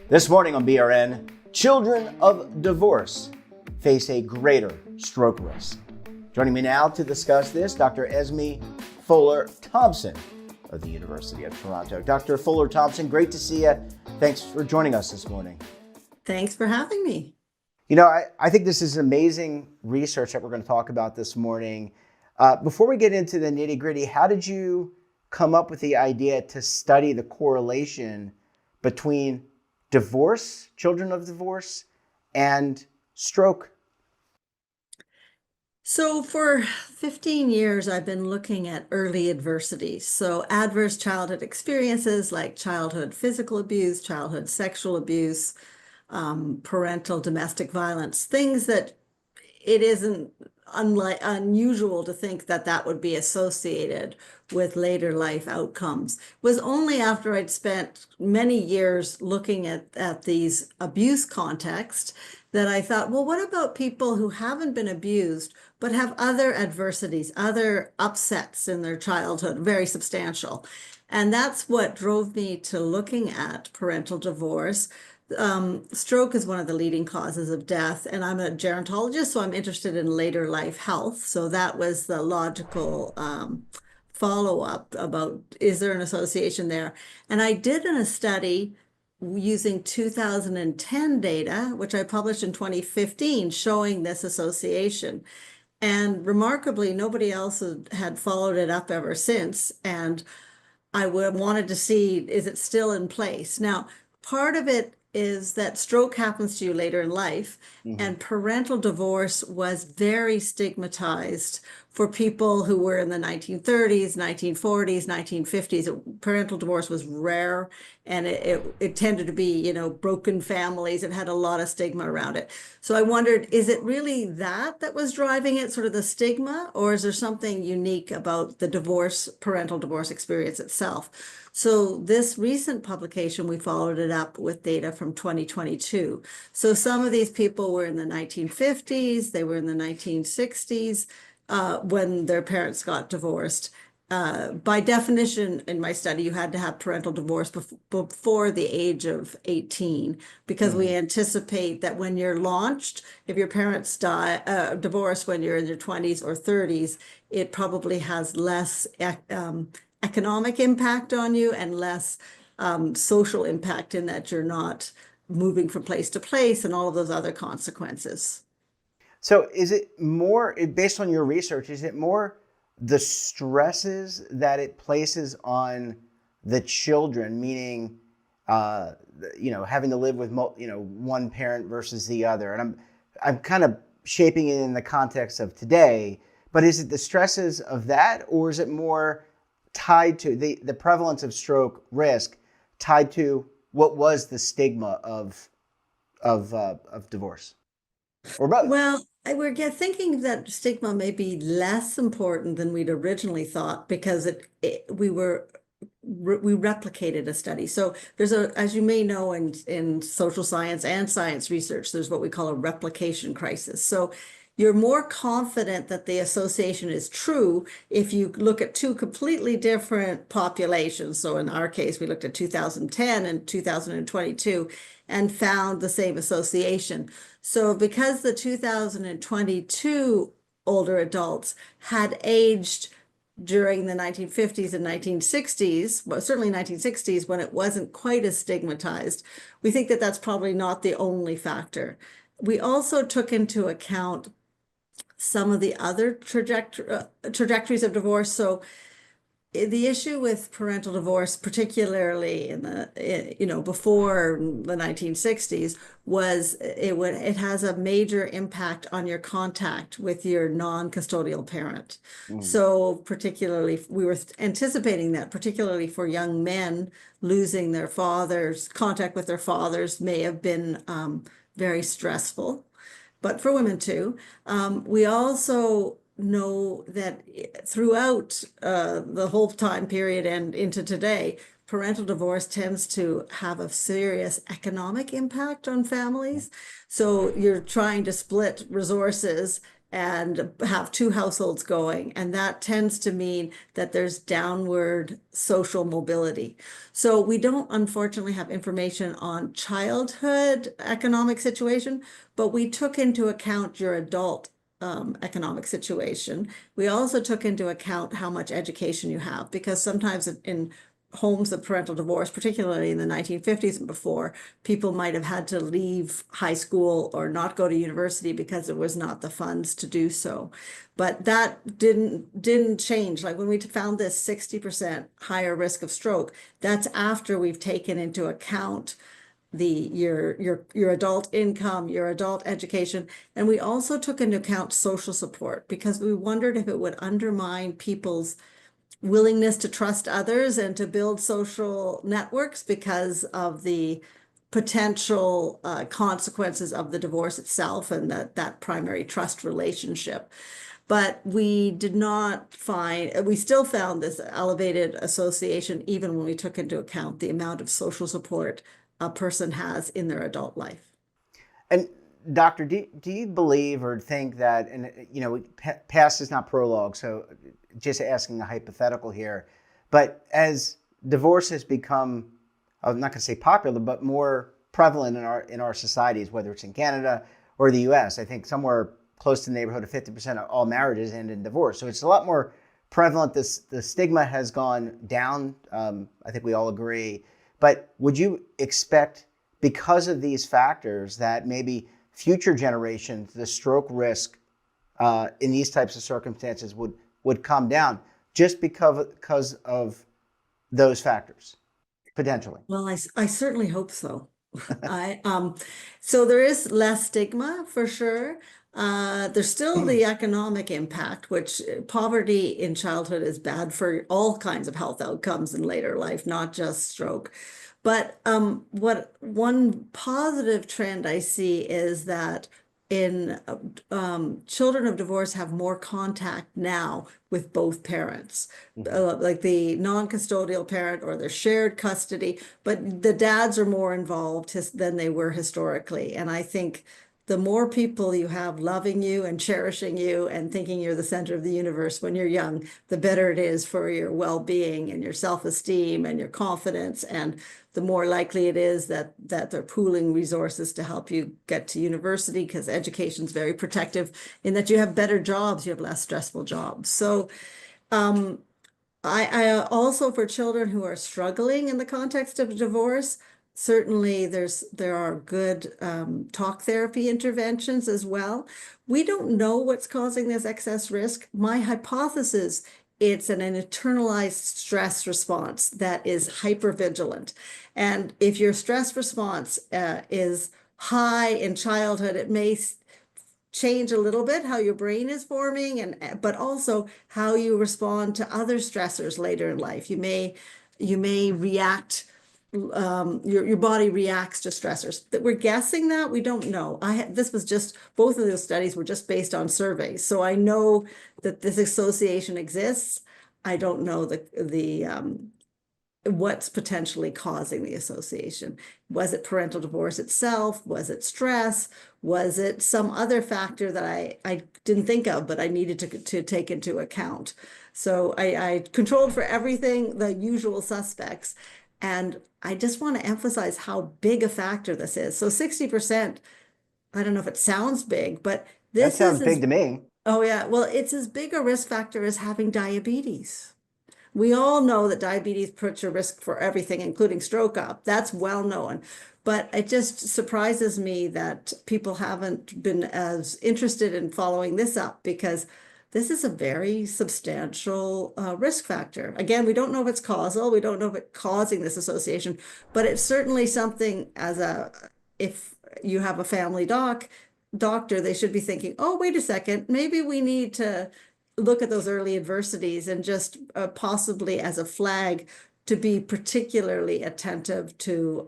This morning on BRN, children of divorce face a greater stroke risk. Joining me now to discuss this, Dr. Esme Fuller-Thomson of the University of Toronto. Dr. Fuller-Thomson, great to see you. Thanks for joining us this morning. Thanks for having me. You know, I think this is amazing research that we're going to talk about this morning. Before we get into the nitty-gritty, how did you come up with the idea to study the correlation between divorce, children of divorce, and stroke? So for 15 years, I've been looking at early adversity. So adverse childhood experiences like childhood physical abuse, childhood sexual abuse, parental domestic violence, things that it isn't unusual to think that that would be associated with later life outcomes. It was only after I'd spent many years looking at these abuse contexts that I thought, well, what about people who haven't been abused but have other adversities, other upsets in their childhood, very substantial? And that's what drove me to looking at parental divorce. Stroke is one of the leading causes of death, and I'm a gerontologist, so I'm interested in later life health. So that was the logical follow-up about, is there an association there? And I did in a study using 2010 data, which I published in 2015, showing this association. And remarkably, nobody else had followed it up ever since. And I wanted to see, is it still in place? Now, part of it is that stroke happens to you later in life, and parental divorce was very stigmatized for people who were in the 1930s, 1940s, 1950s. Parental divorce was rare, and it tended to be, broken families. It had a lot of stigma around it. So I wondered, is it really that was driving it, sort of the stigma, or is there something unique about the parental divorce experience itself? So this recent publication, we followed it up with data from 2022. So some of these people were in the 1950s, they were in the 1960s when their parents got divorced. By definition, in my study, you had to have parental divorce before the age of 18, because we anticipate that when you're launched, if your parents divorce when you're in your 20s or 30s, it probably has less economic impact on you and less social impact, in that you're not moving from place to place and all of those other consequences. So is it more, based on your research, is it more the stresses that it places on the children, meaning, having to live with, one parent versus the other? And I'm kind of shaping it in the context of today, but is it the stresses of that, or is it more tied to the prevalence of stroke risk tied to what was the stigma of divorce, or both? Well, we're thinking that stigma may be less important than we'd originally thought, because we replicated a study. So there's as you may know, in social science and science research, there's what we call a replication crisis. So you're more confident that the association is true if you look at two completely different populations. So in our case, we looked at 2010 and 2022 and found the same association. So because the 2022 older adults had aged during the 1950s and 1960s, well, certainly 1960s, when it wasn't quite as stigmatized, we think that that's probably not the only factor. We also took into account some of the other trajectories of divorce. So the issue with parental divorce, particularly in the before the 1960s, was it has a major impact on your contact with your non-custodial parent. So particularly, we were anticipating that, particularly for young men, losing their fathers, contact with their fathers may have been very stressful, but for women too. We also know that throughout the whole time period and into today, parental divorce tends to have a serious economic impact on families. So you're trying to split resources and have two households going. And that tends to mean that there's downward social mobility. So we don't unfortunately have information on childhood economic situation, but we took into account your adult economic situation. We also took into account how much education you have, because sometimes in homes of parental divorce, particularly in the 1950s and before, people might have had to leave high school or not go to university because there was not the funds to do so. But that didn't change. Like when we found this 60% higher risk of stroke, that's after we've taken into account your adult income, your adult education, and we also took into account social support, because we wondered if it would undermine people's willingness to trust others and to build social networks because of the potential consequences of the divorce itself and that primary trust relationship. But we did not find, we still found this elevated association even when we took into account the amount of social support a person has in their adult life. And doctor, do you believe or think that, and past is not prologue, so just asking a hypothetical here, but as divorce has become, I'm not going to say popular, but more prevalent in our societies, whether it's in Canada or the U.S., I think somewhere close to the neighborhood of 50% of all marriages end in divorce. So it's a lot more prevalent. The stigma has gone down. I think we all agree. But would you expect, because of these factors, that maybe future generations, the stroke risk in these types of circumstances would come down just because of those factors, potentially? Well, I certainly hope so. So there is less stigma for sure. There's still the economic impact, which poverty in childhood is bad for all kinds of health outcomes in later life, not just stroke. But what one positive trend I see is that in children of divorce have more contact now with both parents, like the non-custodial parent or their shared custody, but the dads are more involved than they were historically. And I think the more people you have loving you and cherishing you and thinking you're the center of the universe when you're young, the better it is for your well-being and your self-esteem and your confidence. And the more likely it is that they're pooling resources to help you get to university, because education is very protective in that you have better jobs, you have less stressful jobs. So I also, for children who are struggling in the context of divorce, certainly there are good talk therapy interventions as well. We don't know what's causing this excess risk. My hypothesis, it's an internalized stress response that is hypervigilant. And if your stress response is high in childhood, it may change a little bit how your brain is forming, but also how you respond to other stressors later in life. You may react, your body reacts to stressors. That we're guessing that, we don't know. This was just, both of those studies were just based on surveys. So I know that this association exists. I don't know what's potentially causing the association. Was it parental divorce itself? Was it stress? Was it some other factor that I didn't think of, but I needed to take into account? So I controlled for everything, the usual suspects. And I just want to emphasize how big a factor this is. So 60%, I don't know if it sounds big, but That this sounds is big to me. oh yeah, well, it's as big a risk factor as having diabetes. We all know that diabetes puts your risk for everything, including stroke, up. That's well known. But it just surprises me that people haven't been as interested in following this up, because this is a very substantial risk factor. Again, we don't know if it's causal. We don't know if it's causing this association, but it's certainly something if you have a family doctor, they should be thinking, oh, wait a second, maybe we need to look at those early adversities and just possibly as a flag to be particularly attentive to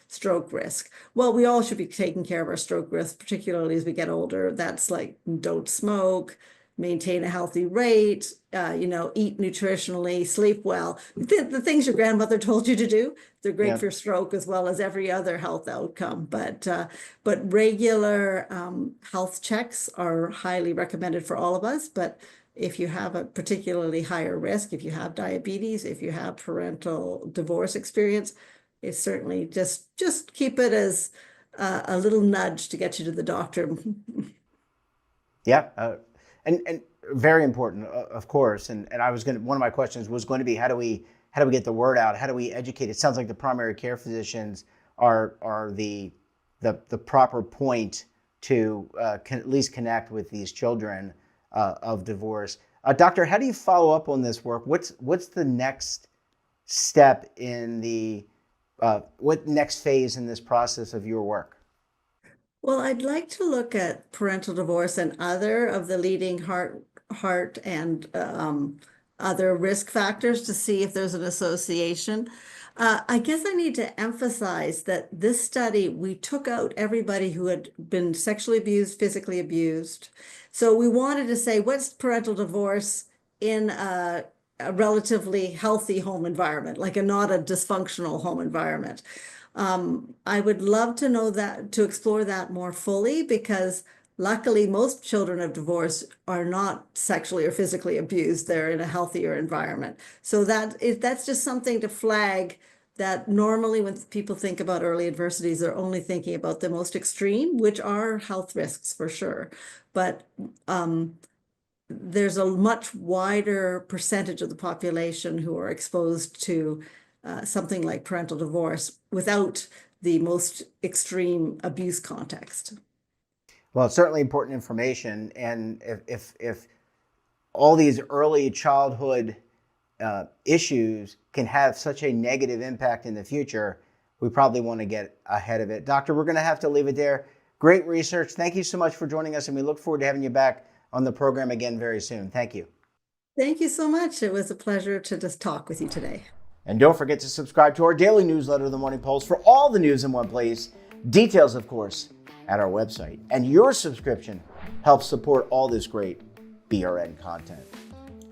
stroke risk. Well, we all should be taking care of our stroke risk, particularly as we get older. That's like, don't smoke, maintain a healthy weight, eat nutritionally, sleep well. The things your grandmother told you to do, they're great Yeah. for stroke as well as every other health outcome. But regular health checks are highly recommended for all of us. But if you have a particularly higher risk, if you have diabetes, if you have parental divorce experience, it's certainly just keep it as a little nudge to get you to the doctor. Yeah, and very important, of course. And one of my questions was going to be, how do we get the word out? How do we educate? It sounds like the primary care physicians are the proper point to at least connect with these children of divorce. Doctor, how do you follow up on this work? What's the next step in what next phase in this process of your work? Well, I'd like to look at parental divorce and other of the leading heart and other risk factors to see if there's an association. I guess I need to emphasize that this study, we took out everybody who had been sexually abused, physically abused. So we wanted to say, what's parental divorce in a relatively healthy home environment, like not a dysfunctional home environment. I would love to know that, to explore that more fully, because luckily most children of divorce are not sexually or physically abused. They're in a healthier environment. So that's just something to flag, that normally when people think about early adversities, they're only thinking about the most extreme, which are health risks for sure. But there's a much wider percentage of the population who are exposed to something like parental divorce without the most extreme abuse context. Well, it's certainly important information. And if all these early childhood issues can have such a negative impact in the future, we probably want to get ahead of it. Doctor, we're going to have to leave it there. Great research. Thank you so much for joining us, and we look forward to having you back on the program again very soon. Thank you. Thank you so much. It was a pleasure to just talk with you today. And don't forget to subscribe to our daily newsletter, The Morning Pulse, for all the news in one place. Details, of course, at our website. And your subscription helps support all this great BRN content.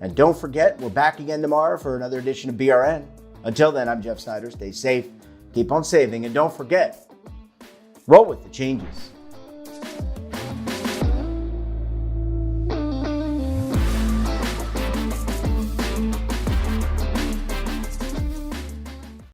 And don't forget, we're back again tomorrow for another edition of BRN. Until then, I'm Jeff Snyder. Stay safe, keep on saving, and don't forget, roll with the changes.